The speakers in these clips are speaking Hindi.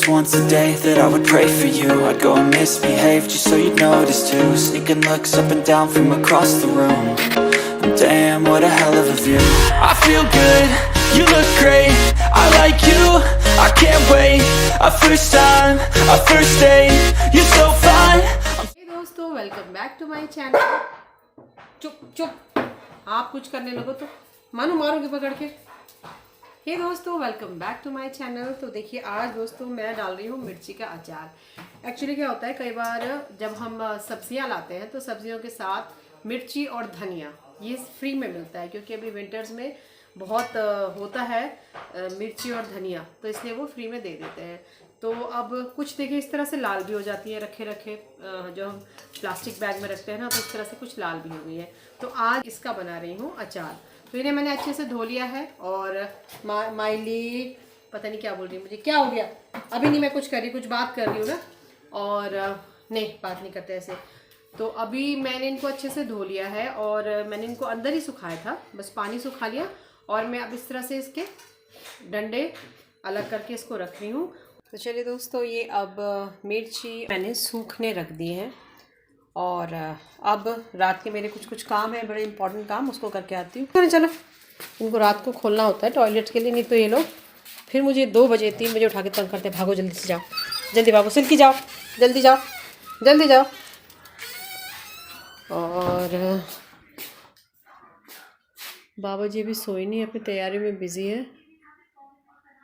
once a day that I would pray for you. I'd go and misbehave just so you'd notice too. Sneaking looks up and down from across the room. And damn, what a hell of a view. I feel good, you look great, I like you, I can't wait. A first time, a first date, you're so fine. Hey दोस्तों, welcome back to my channel. चुप चुप, आप कुछ करने लगो तो मानो मारोगे पकड़ के। हे दोस्तों, welcome back to my channel. तो देखिए आज दोस्तों मैं डाल रही हूँ मिर्ची का अचार। एक्चुअली क्या होता है, कई बार जब हम सब्जियाँ लाते हैं तो सब्जियों के साथ मिर्ची और धनिया ये फ्री में मिलता है, क्योंकि अभी विंटर्स में बहुत होता है मिर्ची और धनिया, तो इसलिए वो फ्री में दे देते हैं। तो अब कुछ देखिए इस तरह से लाल भी हो जाती है, रखे रखे जो हम प्लास्टिक बैग में रखते हैं ना, तो इस तरह से कुछ लाल भी हो गई है। तो आज इसका बना रही हूँ अचार। तो इन्हें मैंने अच्छे से धो लिया है और माइली पता नहीं क्या बोल रही है, मुझे क्या हो गया। अभी नहीं मैं कुछ कर रही, कुछ बात कर रही हूँ ना, और नहीं बात नहीं करते ऐसे। तो अभी मैंने इनको अच्छे से धो लिया है और मैंने इनको अंदर ही सुखाया था, बस पानी सुखा लिया। और मैं अब इस तरह से इसके डंडे अलग करके इसको रख रही हूँ। तो चलिए दोस्तों, ये अब मिर्ची मैंने सूखने रख दी है और अब रात के मेरे कुछ काम है, बड़े इंपॉर्टेंट काम, उसको करके आती हूँ। चलो, इनको रात को खोलना होता है टॉयलेट के लिए, नहीं तो ये लोग फिर मुझे 2 बजे 3 बजे उठा के तंग करते। भागो जल्दी से जाओ, जल्दी भागो, सिल्की जाओ, जल्दी जाओ, जल्दी जाओ। और बाबा जी अभी सोए नहीं, अपनी तैयारी में बिजी है।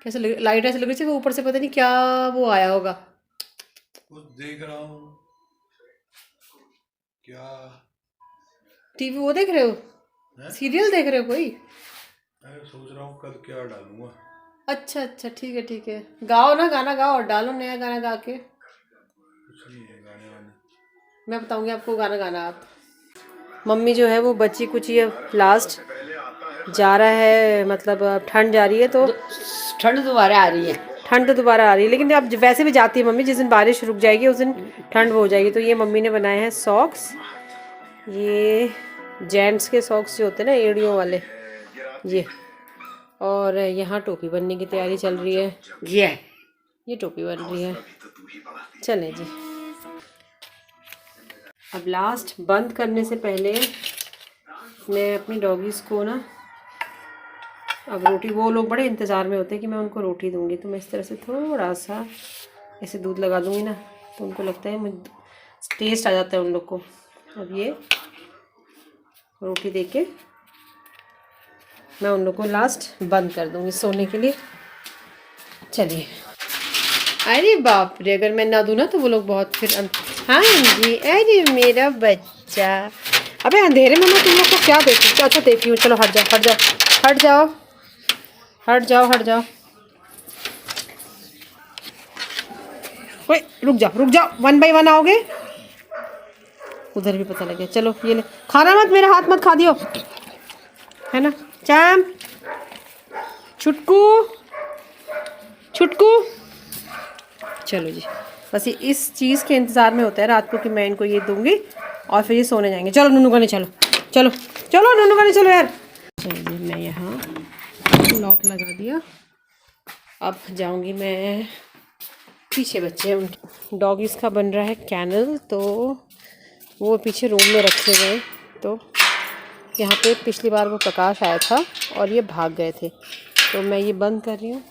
कैसे लाइट ऐसे लग रही थी, वो ऊपर से पता नहीं क्या वो आया होगा। कुछ देख रहा हूँ। क्या टीवी वो देख रहे हो? सीरियल देख रहे हो कोई? अरे सोच रहा हूँ कल क्या डालूंगा। अच्छा अच्छा, ठीक है ठीक है। गाओ ना, गाना गाओ और डालो नया गाना गा के। कुछ नहीं है गाने वाने। मैं बताऊंगी आपको गाना गाना आप। मम्मी जो है वो बच्ची कुछ ये लास्ट जा रहा है, मतलब अब ठंड जा रही है तो ठंड दोबारा आ रही है। ठंड तो दोबारा आ रही है, लेकिन अब वैसे भी जाती है मम्मी। जिस दिन बारिश रुक जाएगी उस दिन ठंड हो जाएगी। तो ये मम्मी ने बनाए हैं सॉक्स, ये जेंट्स के सॉक्स जो होते हैं ना एड़ियों वाले, ये। और यहाँ टोपी बनने की तैयारी चल रही है। ये टोपी बन रही है। चलें जी, अब लास्ट बंद करने से पहले मैं अपनी डॉगीज़ को ना अब रोटी, वो लोग बड़े इंतज़ार में होते हैं कि मैं उनको रोटी दूंगी, तो मैं इस तरह से थोड़ा सा ऐसे दूध लगा दूंगी ना, तो उनको लगता है मुझे टेस्ट आ जाता है उन लोग को। अब ये रोटी देके मैं उन लोग को लास्ट बंद कर दूंगी सोने के लिए। चलिए, अरे बाप रे, अगर मैं ना दूँ ना तो वो लोग बहुत फिर हाँ जी, अरे मेरा बच्चा। अबे अंधेरे में मैं तुम लोग को क्या देखूँ? अच्छा देखी हूँ, चलो हट जाओ हट जाओ हट जाओ हट जाओ हट जाओ। ओए रुक जाओ, 1 बाय 1 आओगे? उधर भी पता लगे। चलो ये ले, खाना मत, मेरा हाथ मत खा दियो, है ना। चैम, छुटकू छुटकू, चलो जी। बस ये इस चीज़ के इंतज़ार में होता है रात को कि मैं इनको ये दूंगी और फिर ये सोने जाएंगे। चलो नूनू गाने, चलो चलो चलो नूनू गाने, चलो यार। चलिए, मैं यहाँ लॉक लगा दिया। अब जाऊंगी मैं, पीछे बच्चे हैं उनके। डॉगीज़ का बन रहा है कैनल, तो वो पीछे रूम में रखे गए। तो यहाँ पे पिछली बार वो प्रकाश आया था और ये भाग गए थे, तो मैं ये बंद कर रही हूँ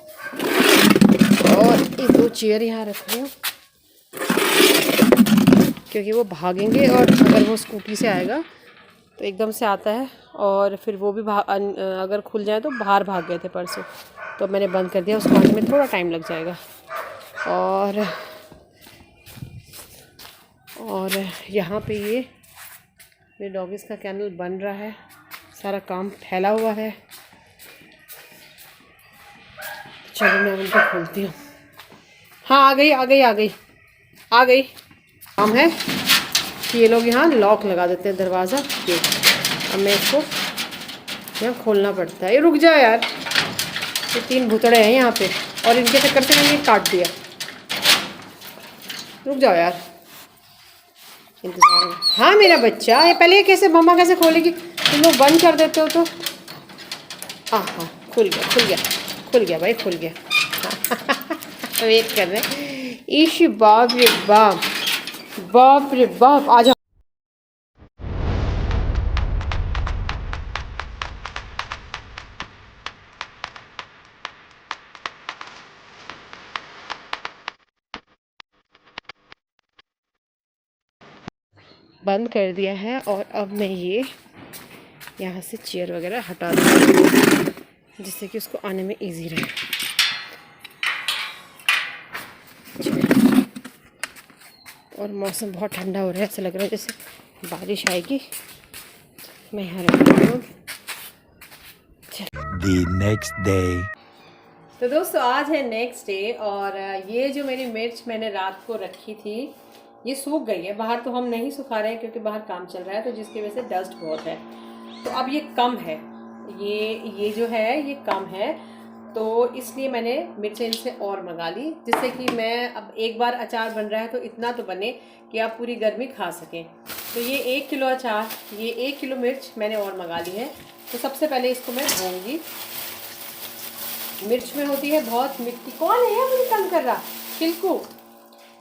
और ये 2 चेयर यहाँ रख रही हूँ, क्योंकि वो भागेंगे और अगर वो स्कूटी से आएगा तो एकदम से आता है और फिर वो भी अगर खुल जाए तो बाहर भाग गए थे परसों, तो मैंने बंद कर दिया। उसको आने में थोड़ा टाइम लग जाएगा। और यहाँ पे ये मेरे डॉगीज़ का कैनल बन रहा है, सारा काम फैला हुआ है। चलो मैं उनको खोलती हूँ। हाँ आ गई। काम है कि ये लोग यहाँ लॉक लगा देते हैं दरवाज़ा। ये अब मैं इसको यहाँ खोलना पड़ता है। ये रुक जाओ यार, ये 3 भुतड़े हैं यहाँ पे और इनके चक्कर से मैंने ये काट दिया। रुक जाओ यार, इंतज़ार में। हाँ मेरा बच्चा, ये पहले ये कैसे मम्मा कैसे खोलेगी? तुम लोग बंद कर देते हो तो। हाँ खुल गया भाई, खुल गया। वेट कर रहे हैं। ईश बाप रे बाप, बाप रे बाप, आ जाओ। बंद कर दिया है और अब मैं ये यहाँ से चेयर वगैरह हटा दूँ जिससे कि उसको आने में इजी रहे। और मौसम बहुत ठंडा हो रहा है, ऐसा लग रहा है जैसे बारिश आएगी। मैं यहाँ रखती हूँ। The next day. तो दोस्तों आज है नेक्स्ट डे और ये जो मेरी मिर्च मैंने रात को रखी थी ये सूख गई है। बाहर तो हम नहीं सुखा रहे हैं क्योंकि बाहर काम चल रहा है, तो जिसकी वजह से डस्ट बहुत है। तो अब ये कम है, ये जो है ये कम है, तो इसलिए मैंने मिर्चें इनसे और मंगा ली, जिससे कि मैं अब एक बार अचार बन रहा है तो इतना तो बने कि आप पूरी गर्मी खा सकें। तो ये 1 किलो अचार, ये 1 किलो मिर्च मैंने और मंगा ली है। तो सबसे पहले इसको मैं धोऊँगी। मिर्च में होती है बहुत मिट्टी। कौन है मुझे तंग कर रहा? चिल्कू।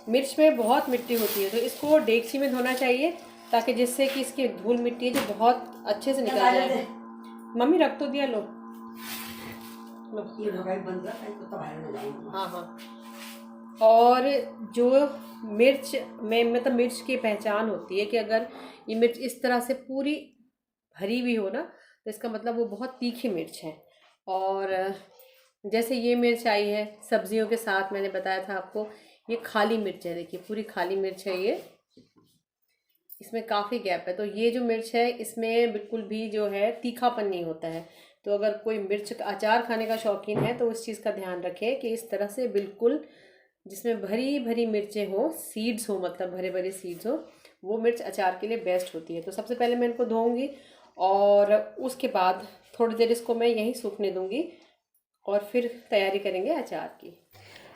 मिर्च में बहुत मिट्टी होती है, तो इसको डेगची में धोना चाहिए ताकि जिससे कि इसकी धूल मिट्टी है जो बहुत अच्छे से निकल जाए। मम्मी रख तो दिया, लो हाँ हाँ। और जो मिर्च में मतलब मिर्च की पहचान होती है कि अगर ये मिर्च इस तरह से पूरी भरी हुई हो ना तो इसका मतलब वो बहुत तीखी मिर्च है। और जैसे ये मिर्च आई है सब्जियों के साथ, मैंने बताया था आपको, ये खाली मिर्च है। देखिए पूरी खाली मिर्च है ये, इसमें काफ़ी गैप है। तो ये जो मिर्च है इसमें बिल्कुल भी जो है तीखापन नहीं होता है। तो अगर कोई मिर्च का अचार खाने का शौकीन है तो उस चीज़ का ध्यान रखें कि इस तरह से बिल्कुल जिसमें भरी भरी मिर्चें हो, सीड्स हो, मतलब भरे भरे सीड्स हो, वो मिर्च अचार के लिए बेस्ट होती है। तो सबसे पहले मैं इनको धोऊँगी और उसके बाद थोड़ी देर इसको मैं यहीं सूखने दूँगी और फिर तैयारी करेंगे अचार की।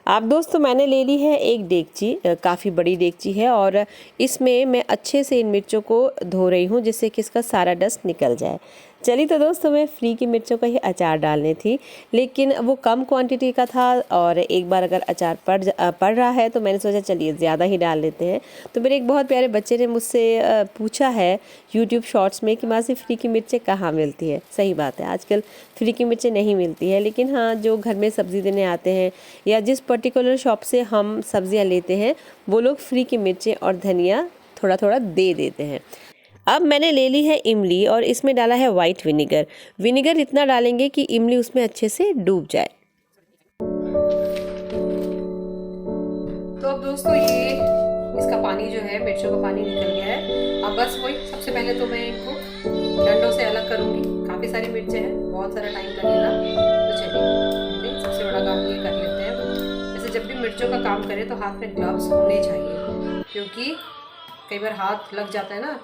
आप दोस्तों मैंने ले ली है एक देगची, काफ़ी बड़ी देगची है और इसमें मैं अच्छे से इन मिर्चों को धो रही हूँ जिससे कि इसका सारा डस्ट निकल जाए। चलिए तो दोस्तों मैं फ्री की मिर्चों का ही अचार डालनी थी, लेकिन वो कम क्वांटिटी का था और एक बार अगर अचार पड़ रहा है तो मैंने सोचा चलिए ज़्यादा ही डाल लेते हैं। तो मेरे एक बहुत प्यारे बच्चे ने मुझसे पूछा है यूट्यूब शॉर्ट्स में कि माँ से फ्री की मिर्चें कहाँ मिलती है। सही बात है, आजकल फ्री की मिर्चें नहीं मिलती है, लेकिन हाँ जो घर में सब्ज़ी देने आते हैं या जिस पर्टिकुलर शॉप से हम सब्ज़ियाँ लेते हैं वो लोग फ्री की मिर्चें और धनिया थोड़ा थोड़ा दे देते हैं। अब मैंने ले ली है इमली और इसमें डाला है वाइट विनेगर। विनेगर इतना डालेंगे कि इमली उसमें अच्छे से डूब जाए। तो अब दोस्तों ये इसका पानी जो है, मिर्चों का पानी निकल गया है। अब बस वही सबसे पहले तो मैं इनको डंडों से अलग करूँगी। काफ़ी सारी मिर्चें हैं, बहुत सारा टाइम लगेगा, तो चलिए सबसे बड़ा काम ये कर लेते हैं। वैसे जब भी मिर्चों का काम करें तो हाथ में ग्लव्स होने चाहिए, क्योंकि कई बार हाथ लग जाता है ना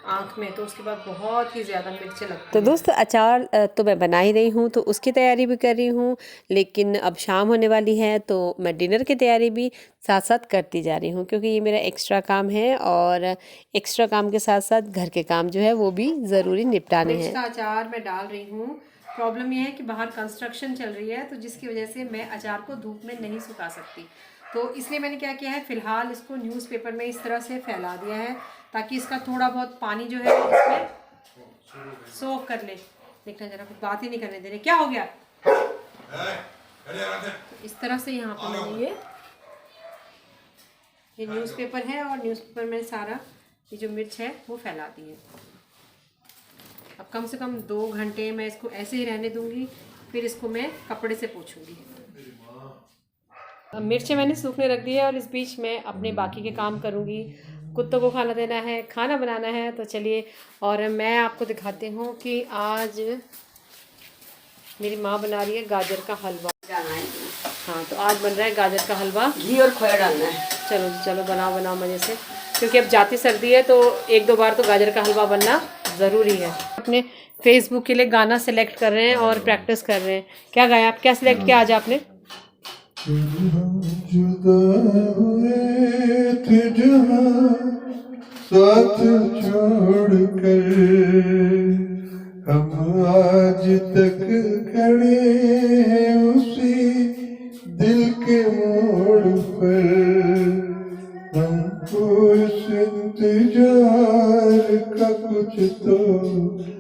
आँख में, तो उसके बाद बहुत ही ज़्यादा मिर्चें लगती हैं। तो दोस्तों अचार तो मैं बना ही रही हूँ, तो उसकी तैयारी भी कर रही हूँ, लेकिन अब शाम होने वाली है तो मैं डिनर की तैयारी भी साथ साथ करती जा रही हूँ, क्योंकि ये मेरा एक्स्ट्रा काम है और एक्स्ट्रा काम के साथ साथ घर के काम जो है वो भी ज़रूरी निपटाने हैं। इसका अचार मैं डाल रही हूँ। प्रॉब्लम ये है कि बाहर कंस्ट्रक्शन चल रही है, तो जिसकी वजह से मैं अचार को धूप में नहीं सुखा सकती, तो इसलिए मैंने क्या किया है, फ़िलहाल इसको न्यूज़पेपर में इस तरह से फैला दिया है ताकि इसका थोड़ा बहुत पानी जो है इसमें सोख कर ले। देखना जरा, कुछ बात ही नहीं करने दे रहे, क्या हो गया? तो इस तरह से यहाँ पर मैंने ये न्यूज़पेपर है और न्यूज़पेपर में सारा ये जो मिर्च है वो फैला दी है। अब कम से कम 2 घंटे मैं इसको ऐसे ही रहने दूँगी, फिर इसको मैं कपड़े से पोंछूंगी। अब मिर्चें मैंने सूखने रख दी है और इस बीच मैं अपने बाकी के काम करूँगी। कुत्तों को खाना देना है, खाना बनाना है, तो चलिए और मैं आपको दिखाती हूँ कि आज मेरी माँ बना रही है गाजर का हलवा। हाँ तो आज बन रहा है गाजर का हलवा, घी और खोया डालना है। चलो चलो बनाओ मज़े से, क्योंकि अब जाती सर्दी है तो 1-2 बार तो गाजर का हलवा बनना ज़रूरी है। अपने फेसबुक के लिए गाना सेलेक्ट कर रहे हैं और प्रैक्टिस कर रहे हैं। क्या गाया आप, क्या सिलेक्ट किया आज आपने? साथ छोड़कर हम आज तक खड़े हैं उसी दिल के मोड़ इंतजार का कुछ तो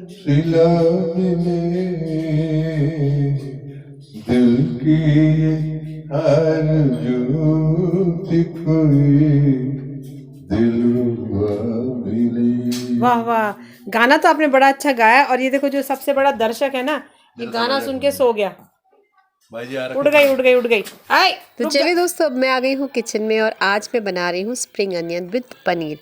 सिला मिले, दिल की ये आरज़ू थी कोई दिलरुबा मिले। वाह वाह, गाना तो आपने बड़ा अच्छा गाया। और ये देखो जो सबसे बड़ा दर्शक है ना, ये गाना सुन के सो गया। उड़ गई उड़ गई उड़ गई। आए तो चलिए दोस्तों, अब मैं आ गई हूँ किचन में और आज मैं बना रही हूँ स्प्रिंग अनियन विद पनीर।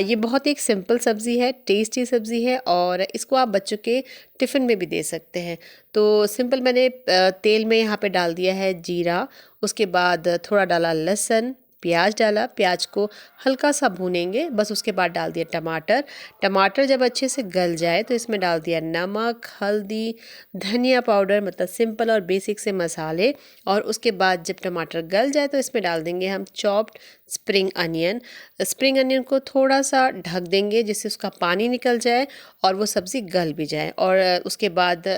ये बहुत एक सिंपल सब्ज़ी है, टेस्टी सब्ज़ी है और इसको आप बच्चों के टिफ़िन में भी दे सकते हैं। तो सिंपल मैंने तेल में यहाँ पे डाल दिया है जीरा, उसके बाद थोड़ा डाला लहसुन, प्याज डाला, प्याज को हल्का सा भूनेंगे बस, उसके बाद डाल दिया टमाटर। टमाटर जब अच्छे से गल जाए तो इसमें डाल दिया नमक, हल्दी, धनिया पाउडर, मतलब सिंपल और बेसिक से मसाले। और उसके बाद जब टमाटर गल जाए तो इसमें डाल देंगे हम chopped spring onion. Spring onion को थोड़ा सा ढक देंगे जिससे उसका पानी निकल जाए और वो सब्ज़ी गल भी जाए। और उसके बाद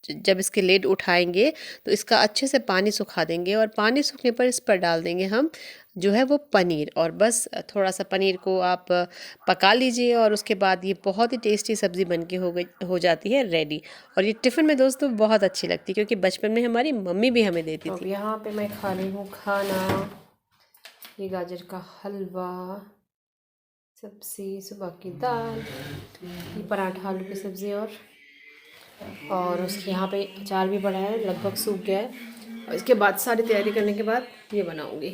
जब इसके लिड उठाएंगे तो इसका अच्छे से पानी सुखा देंगे और पानी सूखने पर इस पर डाल देंगे हम जो है वो पनीर। और बस थोड़ा सा पनीर को आप पका लीजिए और उसके बाद ये बहुत ही टेस्टी सब्ज़ी बनके हो जाती है रेडी। और ये टिफ़िन में दोस्तों बहुत अच्छी लगती है क्योंकि बचपन में हमारी मम्मी भी हमें देती थी। यहाँ पे मैं खा रही हूँ खाना, ये गाजर का हलवा, सब्ज़ी, सुबह की दाल, ये पराठा आलू की सब्ज़ी और उसके यहाँ पे अचार भी पड़ा है, लगभग सूख गया है। और इसके बाद सारी तैयारी करने के बाद ये बनाऊंगी।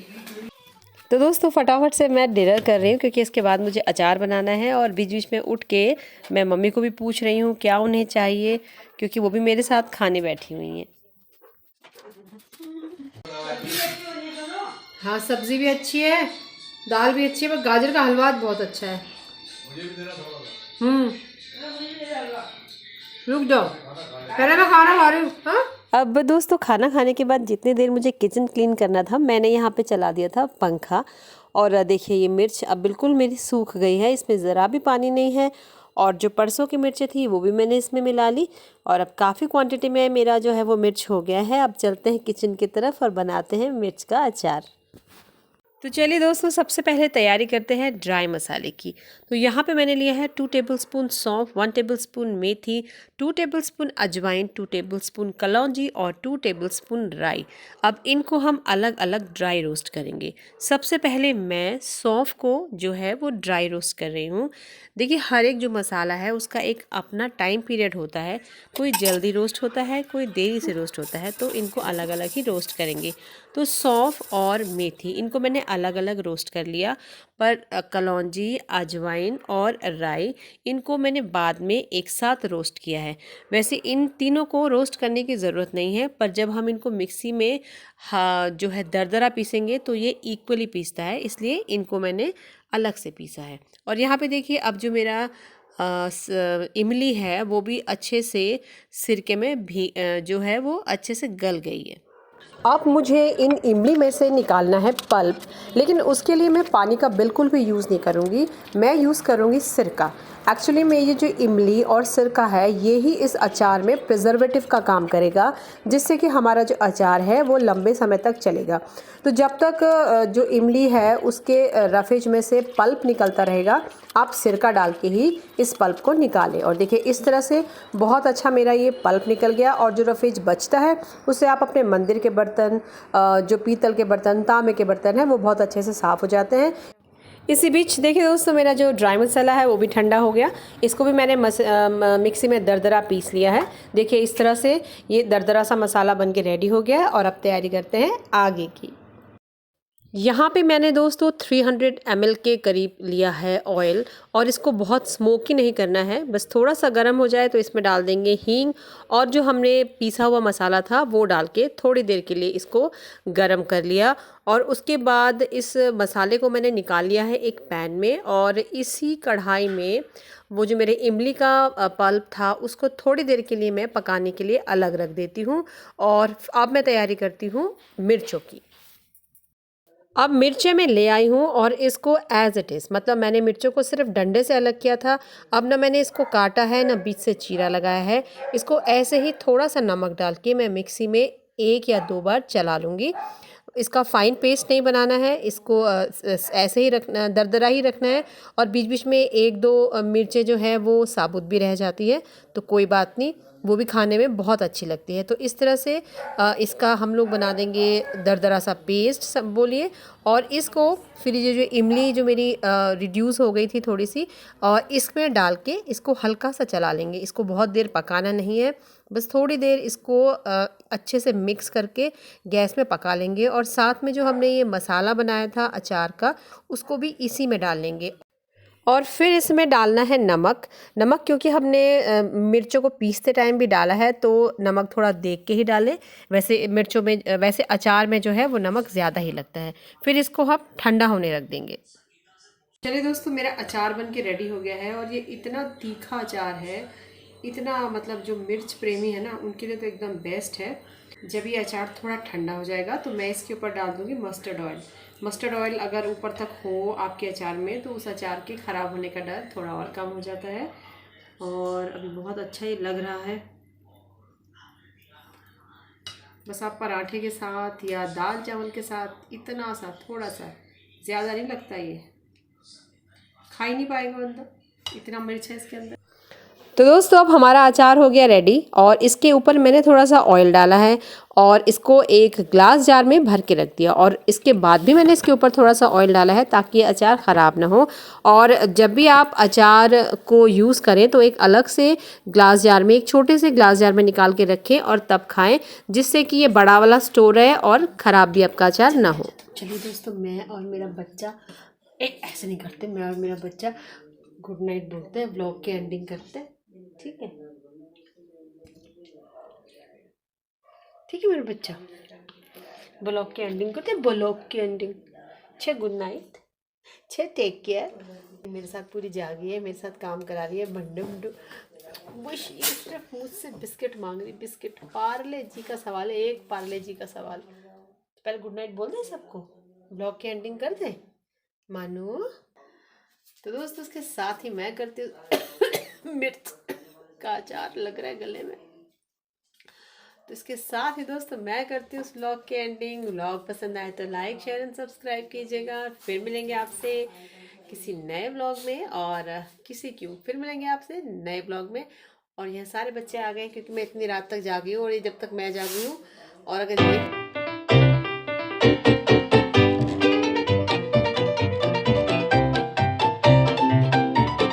तो दोस्तों फटाफट से मैं डिनर कर रही हूँ क्योंकि इसके बाद मुझे अचार बनाना है। और बीच बीच में उठ के मैं मम्मी को भी पूछ रही हूँ क्या उन्हें चाहिए, क्योंकि वो भी मेरे साथ खाने बैठी हुई हैं। हाँ, सब्ज़ी भी अच्छी है, दाल भी अच्छी है, पर गाजर का हलवा बहुत अच्छा है। रुक जाओ, पहले मैं खाना खा रही हूँ। हाँ, अब दोस्तों खाना खाने के बाद जितनी देर मुझे किचन क्लीन करना था मैंने यहाँ पे चला दिया था पंखा। और देखिए ये मिर्च अब बिल्कुल मेरी सूख गई है, इसमें ज़रा भी पानी नहीं है। और जो परसों की मिर्चें थी वो भी मैंने इसमें मिला ली और अब काफ़ी क्वांटिटी में मेरा जो है वो मिर्च हो गया है। अब चलते हैं किचन की तरफ और बनाते हैं मिर्च का अचार। तो चलिए दोस्तों, सबसे पहले तैयारी करते हैं ड्राई मसाले की। तो यहाँ पे मैंने लिया है 2 टेबलस्पून सौंफ, 1 टेबलस्पून मेथी, 2 टेबलस्पून अजवाइन, 2 टेबलस्पून कलौंजी और 2 टेबलस्पून राई। अब इनको हम अलग अलग ड्राई रोस्ट करेंगे। सबसे पहले मैं सौंफ को जो है वो ड्राई रोस्ट कर रही हूँ। देखिए हर एक जो मसाला है उसका एक अपना टाइम पीरियड होता है, कोई जल्दी रोस्ट होता है, कोई देरी से रोस्ट होता है, तो इनको अलग अलग ही रोस्ट करेंगे। तो सौंफ और मेथी इनको मैंने अलग अलग रोस्ट कर लिया, पर कलौंजी, अजवाइन और राई इनको मैंने बाद में एक साथ रोस्ट किया है। वैसे इन तीनों को रोस्ट करने की ज़रूरत नहीं है, पर जब हम इनको मिक्सी में जो है दरदरा पीसेंगे तो ये इक्वली पीसता है, इसलिए इनको मैंने अलग से पीसा है। और यहाँ पे देखिए अब जो मेरा इमली है वो भी अच्छे से सिरके में भी जो है वो अच्छे से गल गई है। अब मुझे इन इमली में से निकालना है पल्प, लेकिन उसके लिए मैं पानी का बिल्कुल भी यूज़ नहीं करूँगी, मैं यूज़ करूँगी सिरका। एक्चुअली में ये जो इमली और सिरका है ये ही इस अचार में प्रिजर्वेटिव का काम करेगा, जिससे कि हमारा जो अचार है वो लंबे समय तक चलेगा। तो जब तक जो इमली है उसके रफेज में से पल्प निकलता रहेगा, आप सिरका डाल के ही इस पल्प को निकालें। और देखिए इस तरह से बहुत अच्छा मेरा ये पल्प निकल गया। और जो रफेज बचता है उससे आप अपने मंदिर के बर्तन, जो पीतल के बर्तन, तांबे के बर्तन हैं, वो बहुत अच्छे से साफ़ हो जाते हैं। इसी बीच देखिए दोस्तों मेरा जो ड्राई मसाला है वो भी ठंडा हो गया। इसको भी मैंने मिक्सी में दरदरा पीस लिया है। देखिए इस तरह से ये दरदरा सा मसाला बन के रेडी हो गया है। और अब तैयारी करते हैं आगे की। यहाँ पे मैंने दोस्तों 300 ml के करीब लिया है ऑयल, और इसको बहुत स्मोकी नहीं करना है, बस थोड़ा सा गर्म हो जाए तो इसमें डाल देंगे हींग और जो हमने पीसा हुआ मसाला था वो डाल के थोड़ी देर के लिए इसको गर्म कर लिया। और उसके बाद इस मसाले को मैंने निकाल लिया है एक पैन में, और इसी कढ़ाई में वो जो मेरे इमली का पल्प था उसको थोड़ी देर के लिए मैं पकाने के लिए अलग रख देती हूँ। और अब मैं तैयारी करती हूँ मिर्चों की। अब मिर्चें मैं ले आई हूँ और इसको एज इट इज़, मतलब मैंने मिर्चों को सिर्फ डंडे से अलग किया था, अब ना मैंने इसको काटा है ना बीच से चीरा लगाया है। इसको ऐसे ही थोड़ा सा नमक डाल के मैं मिक्सी में 1 या 2 बार चला लूँगी। इसका फ़ाइन पेस्ट नहीं बनाना है, इसको ऐसे ही रखना, दरदरा ही रखना है। और बीच बीच में एक दो मिर्चें जो है वो साबुत भी रह जाती है तो कोई बात नहीं, वो भी खाने में बहुत अच्छी लगती है। तो इस तरह से इसका हम लोग बना देंगे दरदरा सा पेस्ट सब बोलिए। और इसको फिर ये जो इमली जो मेरी रिड्यूस हो गई थी थोड़ी सी, और इसमें डाल के इसको हल्का सा चला लेंगे। इसको बहुत देर पकाना नहीं है, बस थोड़ी देर इसको अच्छे से मिक्स करके गैस में पका लेंगे। और साथ में जो हमने ये मसाला बनाया था अचार का, उसको भी इसी में डाल लेंगे। और फिर इसमें डालना है नमक। नमक क्योंकि हमने मिर्चों को पीसते टाइम भी डाला है तो नमक थोड़ा देख के ही डालें। वैसे मिर्चों में, वैसे अचार में जो है वो नमक ज़्यादा ही लगता है। फिर इसको हम ठंडा होने रख देंगे। चलिए दोस्तों, मेरा अचार बन के रेडी हो गया है। और ये इतना तीखा अचार है, इतना मतलब जो मिर्च प्रेमी है ना उनके लिए तो एकदम बेस्ट है। जब ये अचार थोड़ा ठंडा हो जाएगा तो मैं इसके ऊपर डाल दूँगी मस्टर्ड ऑयल। मस्टर्ड ऑयल अगर ऊपर तक हो आपके अचार में तो उस अचार के ख़राब होने का डर थोड़ा और कम हो जाता है। और अभी बहुत अच्छा ही लग रहा है। बस आप पराठे के साथ या दाल चावल के साथ इतना सा, थोड़ा सा, ज़्यादा नहीं लगता, ये खा ही नहीं पाएगा बंदा, इतना मिर्च है इसके अंदर। तो दोस्तों अब हमारा अचार हो गया रेडी। और इसके ऊपर मैंने थोड़ा सा ऑयल डाला है और इसको एक ग्लास जार में भर के रख दिया। और इसके बाद भी मैंने इसके ऊपर थोड़ा सा ऑयल डाला है ताकि ये अचार ख़राब ना हो। और जब भी आप अचार को यूज़ करें तो एक अलग से ग्लास जार में, एक छोटे से ग्लास जार में निकाल के रखें और तब खाएं, जिससे कि ये बड़ा वाला स्टोर रहे और ख़राब भी आपका अचार ना हो। चलिए दोस्तों, मैं और मेरा बच्चा ऐसे नहीं करते, मैं और मेरा बच्चा गुड नाइट बोलते हैं, व्लॉग की एंडिंग करते हैं। ठीक है, ठीक है मेरा बच्चा, ब्लॉग की एंडिंग करते हैं, ब्लॉग की एंडिंग। छे गुड नाइट, छे टेक केयर। मेरे साथ पूरी जागी है, मेरे साथ काम करा रही है, बंडू बंडू बुश। ये सिर्फ मुझसे बिस्किट मांग रही, बिस्किट। पार्ले जी का सवाल है, एक पार्ले जी का सवाल। पहले गुड नाइट बोल दें सबको, ब्लॉग की एंडिंग कर दें मानो। तो दोस्तों उसके साथ ही मैं करती हूँ मिर्च का अचार लग रहा है गले में, तो इसके साथ ही दोस्तों मैं करती हूँ उस व्लॉग की एंडिंग। व्लॉग पसंद आए तो लाइक शेयर एंड सब्सक्राइब कीजिएगा। फिर मिलेंगे आपसे किसी नए व्लॉग में, और फिर मिलेंगे आपसे नए व्लॉग में। और यहाँ सारे बच्चे आ गए क्योंकि मैं इतनी रात तक जागी हूँ, और ये जब तक मैं जागी हूँ, और अगर ये